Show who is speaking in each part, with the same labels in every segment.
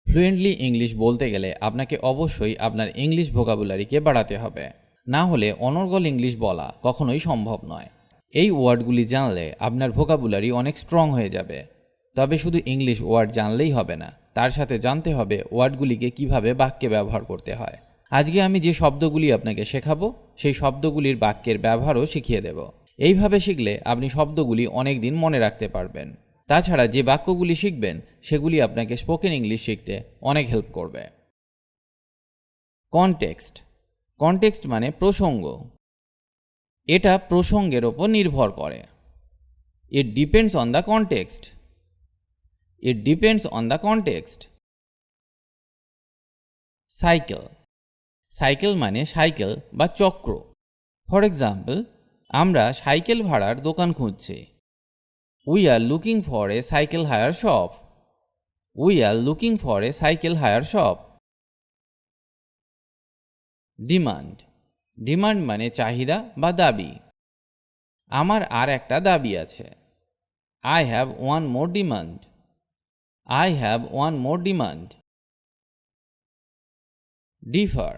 Speaker 1: Fluently English বলতে গেলে আপনাকে অবশ্যই আপনার ইংলিশ ভোকাবুলারিকে বাড়াতে হবে, না হলে অনর্গল ইংলিশ বলা কখনোই সম্ভব নয়। এই ওয়ার্ডগুলি জানলে আপনার ভোকাবুলারি অনেক স্ট্রং হয়ে যাবে। তবে শুধু ইংলিশ ওয়ার্ড জানলেই হবে না, তার সাথে জানতে হবে ওয়ার্ডগুলিকে কিভাবে বাক্যে ব্যবহার করতে হয়। আজকে আমি যে শব্দগুলি আপনাকে শেখাবো সেই শব্দগুলির বাক্যের ব্যবহারও শিখিয়ে দেব। এইভাবে শিখলে আপনি শব্দগুলি অনেক দিন মনে রাখতে পারবেন। তাছাড়া যে বাক্যগুলি শিখবেন সেগুলি আপনাকে স্পোকেন ইংলিশ শিখতে অনেক হেল্প করবে। কনটেক্সট। কনটেক্সট মানে প্রসঙ্গ। এটা প্রসঙ্গের ওপর নির্ভর করে। It depends on the context. It depends on the context. Cycle. Cycle মানে সাইকেল বা চক্র। ফর এক্সাম্পল, আমরা সাইকেল ভাড়ার দোকান খুঁজছি। We are looking for a cycle hire shop. We are looking for a cycle hire shop. Demand. Demand মানে চাহিদা বা দাবি। আমার আর একটা দাবি আছে। I have one more demand. I have one more demand. Differ.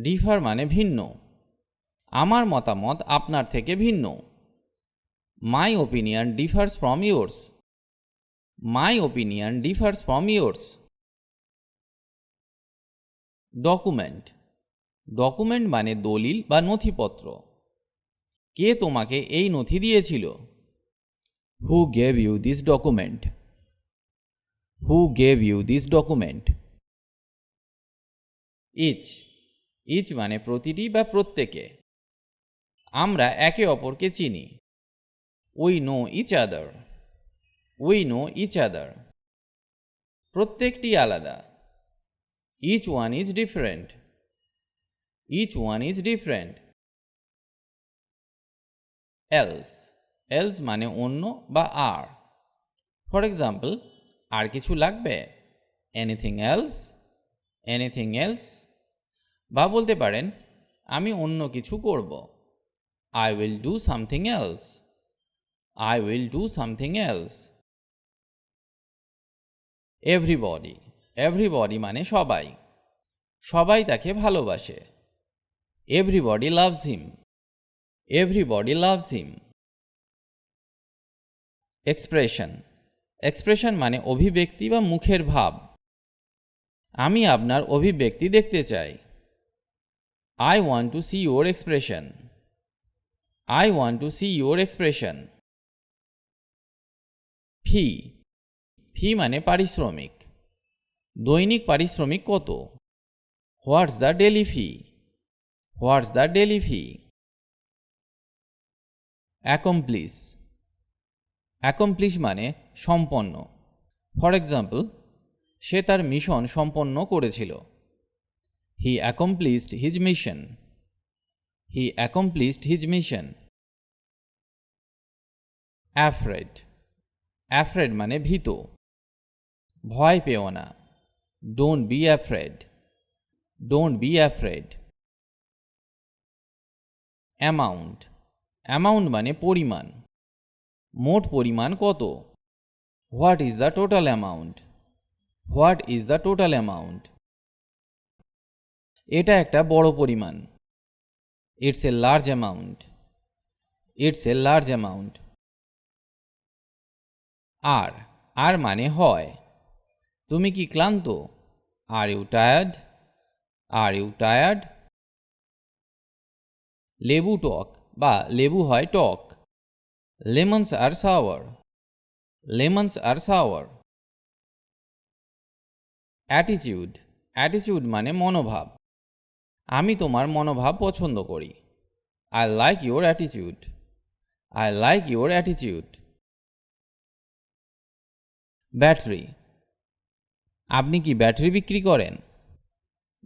Speaker 1: Differ মানে ভিন্ন। আমার মতামত আপনার থেকে ভিন্ন। My opinion differs from yours. My opinion differs from yours. Document. Document মানে দলিল বা নথিপত্র। কে তোমাকে এই নথি দিয়েছিল? Who gave you this document? Who gave you this document? Each. Each মানে প্রতিটি বা প্রত্যেকে। আমরা একে অপরকে চিনি। We know each other. We know each other. প্রত্যেকটি আলাদা। Each one is different. Each one is different. Else. Else মানে অন্য বা আর। ফর এক্সাম্পল, আর কিছু লাগবে? Anything else? Anything else? বা বলতে পারেন, আমি অন্য কিছু করব। I will do something else. I will do something else. Everybody. Everybody মানে সবাই। সবাই তাকে ভালোবাসে। Everybody loves him. Everybody loves him. Expression. Expression মানে অভিব্যক্তি বা মুখের ভাব। আমি আপনার অভিব্যক্তি দেখতে চাই। I want to see your expression. I want to see your expression. ফি। ফি মানে পারিশ্রমিক। দৈনিক পারিশ্রমিক কত? What's the daily fee? What's the daily fee? Accomplish. Accomplish মানে সম্পন্ন। ফর এক্সাম্পল, সে তার মিশন সম্পন্ন করেছিল। He accomplished his mission. He accomplished his mission. Afraid. Afraid মানে ভীত। ভয় পেও না। Don't be afraid. Don't be afraid. Amount. Amount মানে পরিমাণ। মোট পরিমাণ কত? What is the total amount? What is the total amount? এটা একটা বড় পরিমাণ। It's a large amount. It's a large amount. Are. Are মানে হয়। তুমি কি ক্লান্ত? Are you tired? Are you tired? লেবু টক বা লেবু হয় টক। Lemons are sour. Lemons are sour. Attitude. Attitude মানে মনোভাব। আমি তোমার মনোভাব পছন্দ করি। I like your attitude. I like your attitude. Battery. আপনি কি ব্যাটারি বিক্রি করেন?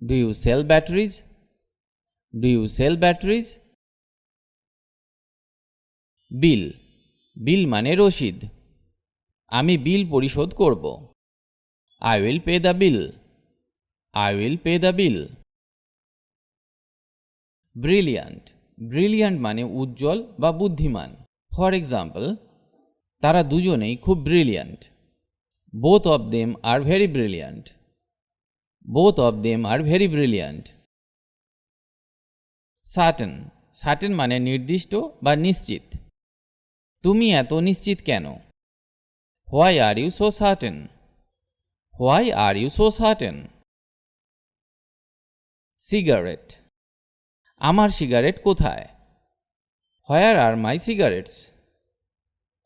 Speaker 1: Do you sell batteries? Do you sell batteries? Bill. Bill মানে রসিদ। আমি বিল পরিশোধ করব। I will pay the bill. I will pay the bill. Brilliant. Brilliant মানে উজ্জ্বল বা বুদ্ধিমান। ফর এক্সাম্পল, তারা দুজনেই খুব brilliant. Both of them are very brilliant. Both of them are very brilliant. Certain. Certain মানে নির্দিষ্ট বা নিশ্চিত। তুমি এত নিশ্চিত কেন? Why are you so certain? Why are you so certain? Cigarette. আমার সিগারেট কোথায়? Where are my cigarettes?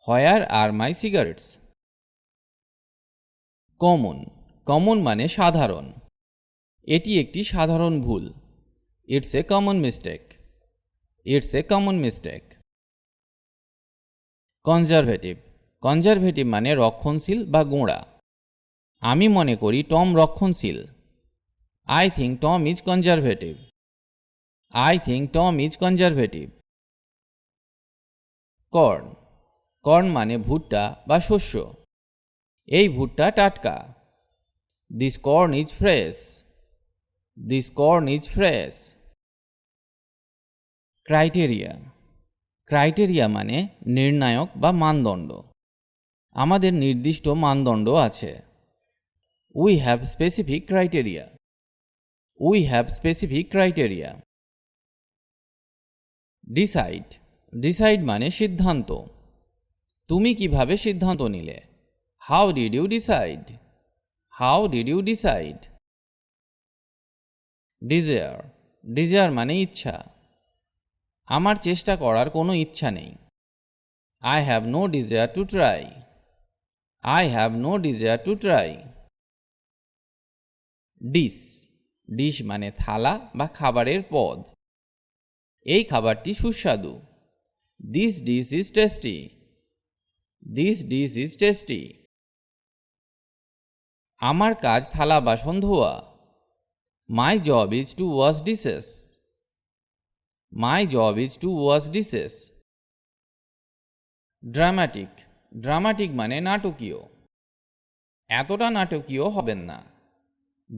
Speaker 1: Where are my cigarettes? Common. Common মানে সাধারণ। এটি একটি সাধারণ ভুল। It's a common mistake. It's a common mistake. Conservative. Conservative মানে রক্ষণশীল বা গোঁড়া। আমি মনে করি টম রক্ষণশীল। I think Tom is conservative. I think Tom is conservative. Corn. Corn মানে ভুট্টা বা শস্য। এই ভুট্টা টাটকা। This corn is fresh. This corn is fresh. Criteria. Criteria মানে নির্ণায়ক বা মানদণ্ড। আমাদের নির্দিষ্ট মানদণ্ড আছে। We have specific criteria. We have specific criteria. Decide. Decide মানে সিদ্ধান্ত। তুমি কিভাবে সিদ্ধান্ত নিলে? How did you decide? How did you decide? Desire. Desire মানে ইচ্ছা। আমার চেষ্টা করার কোনো ইচ্ছা নেই। I have no desire to try. I have no desire to try. Dish. Dish মানে থালা বা খাবারের পদ। এই খাবারটি সুস্বাদু। This dish is tasty. This dish is tasty. আমার কাজ থালা বাসন ধোয়া। My job is to wash dishes. My job is to wash dishes. Dramatic. Dramatic মানে নাটকীয়। এতটা নাটকীয় হবেন না।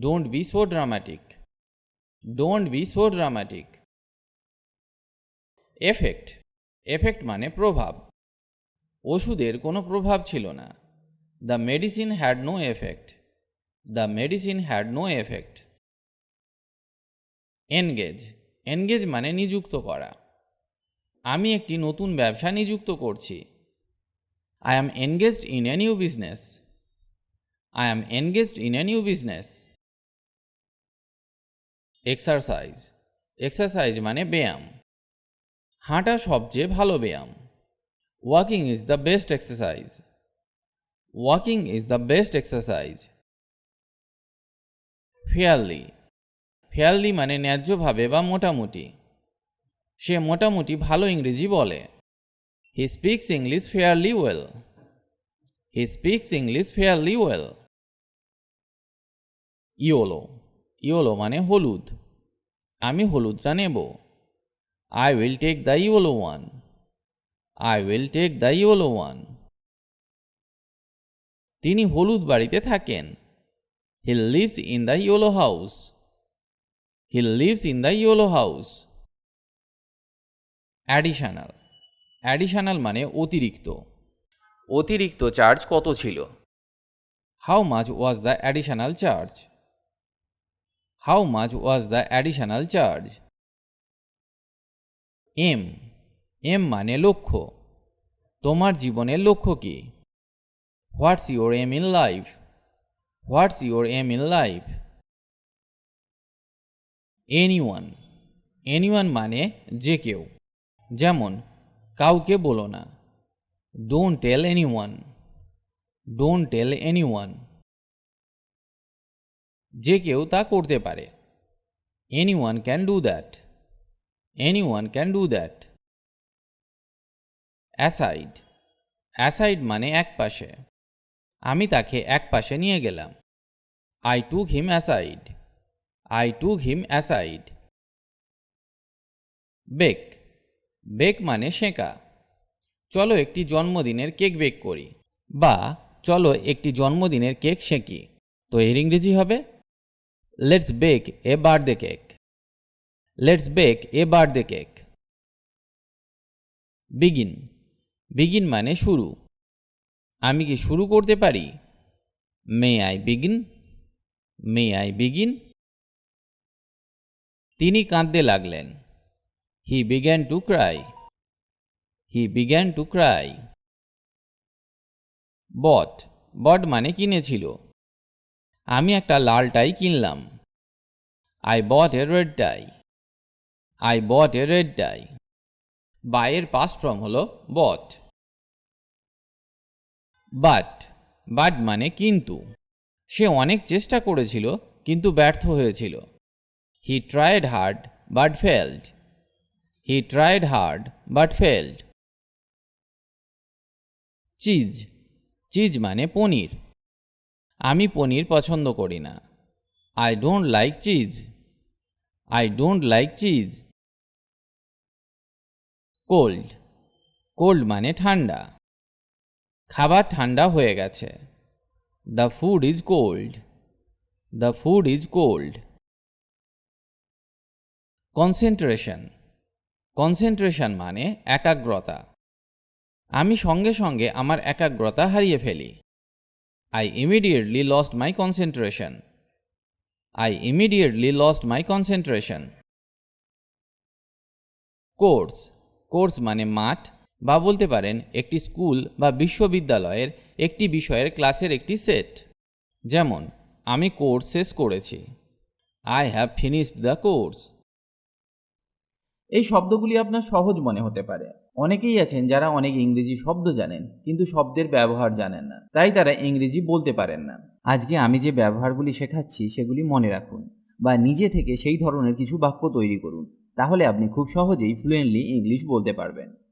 Speaker 1: Don't be so dramatic. Don't be so dramatic. Effect. Effect মানে প্রভাব। ওষুধের কোনো প্রভাব ছিল না। The medicine had no effect. The medicine had no effect. Engage. Engage মানে নিযুক্ত করা। আমি একটি নতুন ব্যবসা নিযুক্ত করছি। I am engaged in a new business. I am engaged in a new business. Exercise. Exercise মানে ব্যায়াম। হাঁটা সবচেয়ে ভালো ব্যায়াম। Walking is the best exercise. Walking is the best exercise. Fairly. Fairly মানে ন্যায্যভাবে বা মোটামুটি। সে মোটামুটি ভালো ইংরেজি বলে। He speaks English fairly well. He speaks English fairly well. YOLO. YOLO মানে হলুদ। আমি হলুদটা নেব। I will take the yellow one. I will take the yellow one. তিনি হলুদ বাড়িতে থাকেন। He lives in the yellow house. He lives in the yellow house. Additional. Additional মানে অতিরিক্ত। অতিরিক্ত চার্জ কত ছিল? How much was the additional charge? How much was the additional charge? M. M মানে লক্ষ্য। তোমার জীবনের লক্ষ্য কি? What's your aim in life? What's your aim in life? Anyone. Anyone মানে যে কেউ। যেমন কাউকে বলো না। Don't tell anyone. Don't tell anyone. যে কেউ তা করতে পারে। Anyone can do that. Anyone can do that. Aside. Aside মানে একপাশে। আমি তাকে একপাশে নিয়ে গেলাম। I took him aside. I took him aside. Bake. Bake মানে সেঁকা। চলো একটি জন্মদিনের কেক বেক করি। বা চলো একটি জন্মদিনের কেক সেঁকি। তো এর ইংরেজি হবে Let's bake a birthday cake. Let's bake a birthday cake. Begin. Begin মানে শুরু। আমি কি শুরু করতে পারি? May I begin? May I begin? তিনি কাঁদতে লাগলেন। He began to cry. He began to cry. Bought, bought মানে কিনেছিল। আমি একটা লাল টাই কিনলাম। I bought a red tie. I bought a red tie. বাইয়ের পাস্ট ফর্ম হলো বট। বাট, বাট মানে কিন্তু। সে অনেক চেষ্টা করেছিল কিন্তু ব্যর্থ হয়েছিল। He tried hard but failed. He tried hard but failed. Cheese, cheese মানে পনির। আমি পনির পছন্দ করি না। I don't like cheese. I don't like cheese. Cold, cold মানে ঠান্ডা। খাবার ঠান্ডা হয়ে গেছে। The food is cold. The food is cold. Concentration, concentration মানে একাগ্রতা। আমি সঙ্গে সঙ্গে আমার একাগ্রতা হারিয়ে ফেলি। I immediately lost my concentration. I immediately lost my concentration. Course, course মানে মাঠ, বা বলতে পারেন একটি স্কুল বা বিশ্ববিদ্যালয়ের একটি বিষয়ের ক্লাসের একটি সেট। যেমন, আমি কোর্স শেষ করেছি। I have finished the course. এই শব্দগুলি আপনার সহজ মনে হতে পারে। অনেকেই আছেন যারা অনেক ইংরেজি শব্দ জানেন কিন্তু শব্দের ব্যবহার জানেন না, তাই তারা ইংরেজি বলতে পারেন না। আজকে আমি যে ব্যবহারগুলি শেখাচ্ছি সেগুলি মনে রাখুন বা নিজে থেকে সেই ধরনের কিছু বাক্য তৈরি করুন, তাহলে আপনি খুব সহজেই ফ্লুয়েন্টলি ইংলিশ বলতে পারবেন।